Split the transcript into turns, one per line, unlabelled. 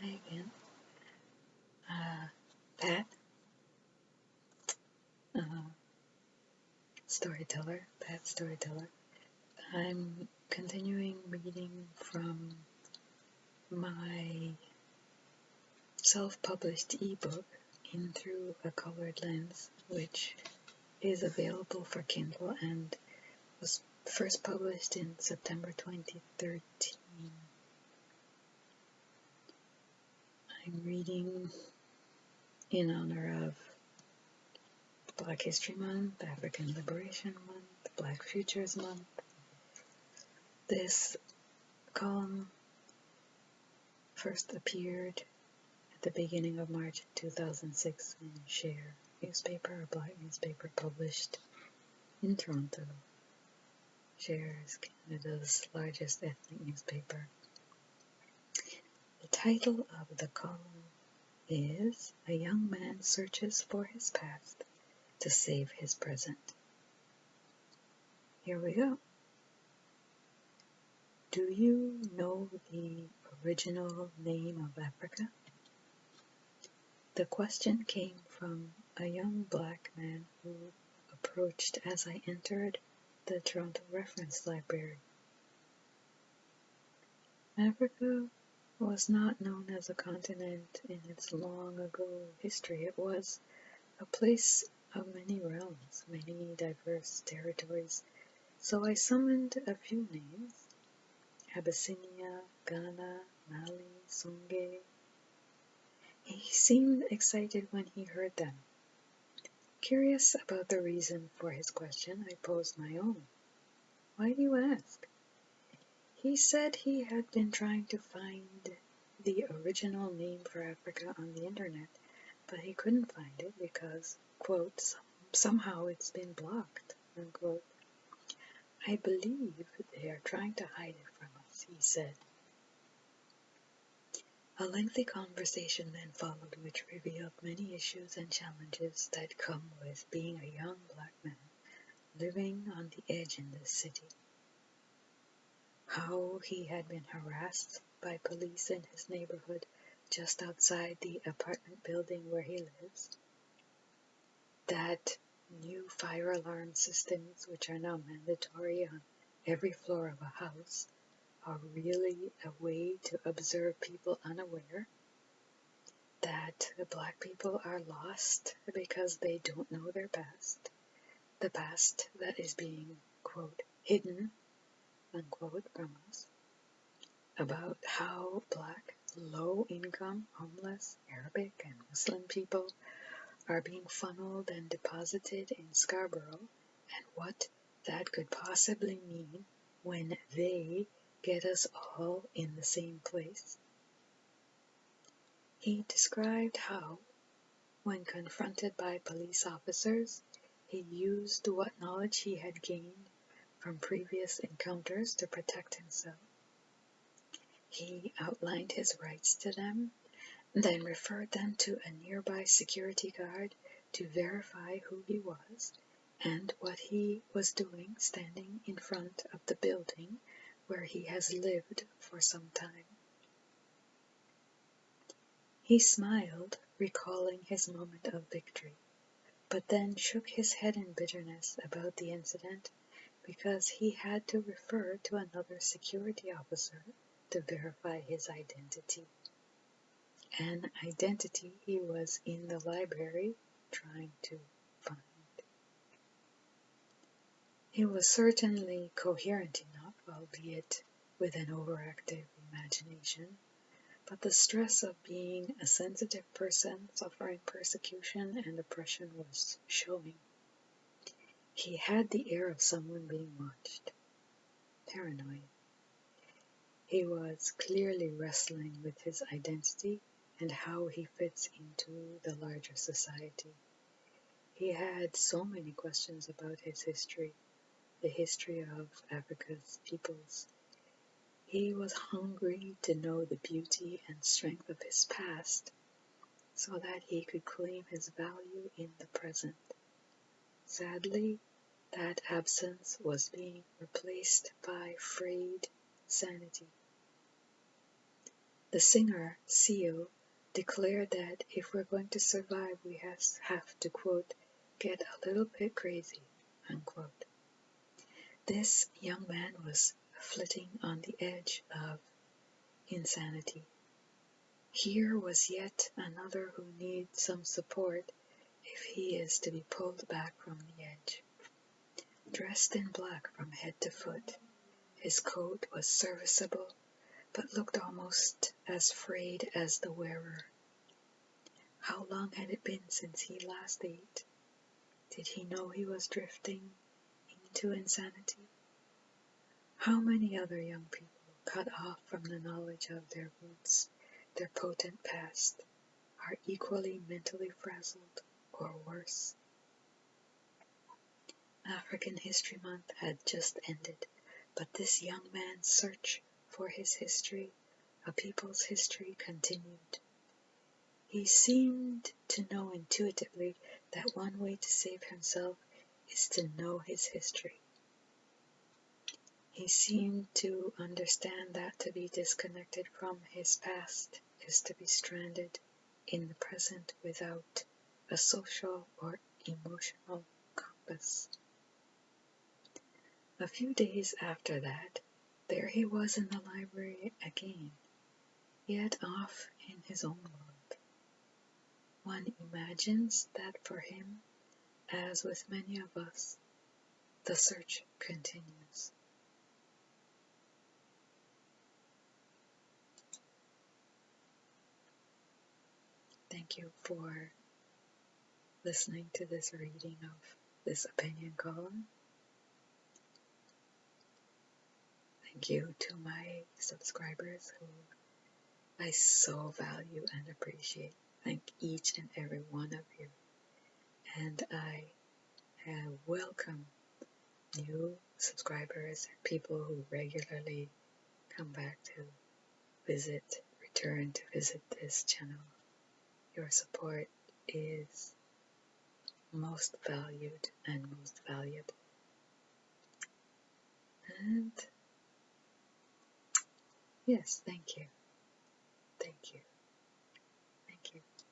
Hi again. Pat, uh, storyteller, Pat Storyteller. I'm continuing reading from my self-published ebook, In Through a Colored Lens, which is available for Kindle and was first published in September 2013. I'm reading in honor of Black History Month, African Liberation Month, Black Futures Month. This column first appeared at the beginning of March 2006 in Share newspaper, a black newspaper published in Toronto. Share is Canada's largest ethnic newspaper. The title of the column is A Young Man Searches for His Past to Save His Present. Here we go. Do you know the original name of Africa? The question came from a young black man who approached as I entered the Toronto Reference Library. Africa was not known as a continent in its long ago history. It was a place of many realms, many diverse territories. So I summoned a few names: Abyssinia, Ghana, Mali, Songhai. He seemed excited when he heard them. Curious about the reason for his question, I posed my own. Why do you ask? He said he had been trying to find the original name for Africa on the internet, but he couldn't find it because, quote, somehow it's been blocked, unquote. I believe they are trying to hide it from us, he said. A lengthy conversation then followed, which revealed many issues and challenges that come with being a young black man living on the edge in this city. How he had been harassed by police in his neighborhood just outside the apartment building where he lives. That new fire alarm systems, which are now mandatory on every floor of a house, are really a way to observe people unaware. That black people are lost because they don't know their past, the past that is being, quote, hidden, unquote, from us. About how black, low-income, homeless, Arabic, and Muslim people are being funneled and deposited in Scarborough, and what that could possibly mean when they get us all in the same place. He described how, when confronted by police officers, he used what knowledge he had gained from previous encounters to protect himself. He outlined his rights to them, then referred them to a nearby security guard to verify who he was and what he was doing standing in front of the building where he has lived for some time. He smiled, recalling his moment of victory, but then shook his head in bitterness about the incident because he had to refer to another security officer to verify his identity. An identity he was in the library trying to find. He was certainly coherent enough, albeit with an overactive imagination, but the stress of being a sensitive person suffering persecution and oppression was showing. He had the air of someone being watched. Paranoid. He was clearly wrestling with his identity and how he fits into the larger society. He had so many questions about his history, the history of Africa's peoples. He was hungry to know the beauty and strength of his past so that he could claim his value in the present. Sadly, that absence was being replaced by frayed sanity. The singer, Seal, declared that if we're going to survive, we have to, quote, get a little bit crazy, unquote. This young man was flitting on the edge of insanity. Here was yet another who needs some support if he is to be pulled back from the edge. Dressed in black from head to foot, his coat was serviceable, but looked almost as frayed as the wearer. How long had it been since he last ate? Did he know he was drifting into insanity? How many other young people, cut off from the knowledge of their roots, their potent past, are equally mentally frazzled or worse? African History Month had just ended, but this young man's search for his history, a people's history, continued. He seemed to know intuitively that one way to save himself is to know his history. He seemed to understand that to be disconnected from his past is to be stranded in the present without a social or emotional compass. A few days after that, there he was in the library again, yet off in his own world. One imagines that for him, as with many of us, the search continues. Thank you for listening to this reading of this opinion column. Thank you to my subscribers who I so value and appreciate. Thank each and every one of you. And I welcome new subscribers and people who regularly come back to return to visit this channel. Your support is most valued and most valuable. And yes, thank you. Thank you. Thank you.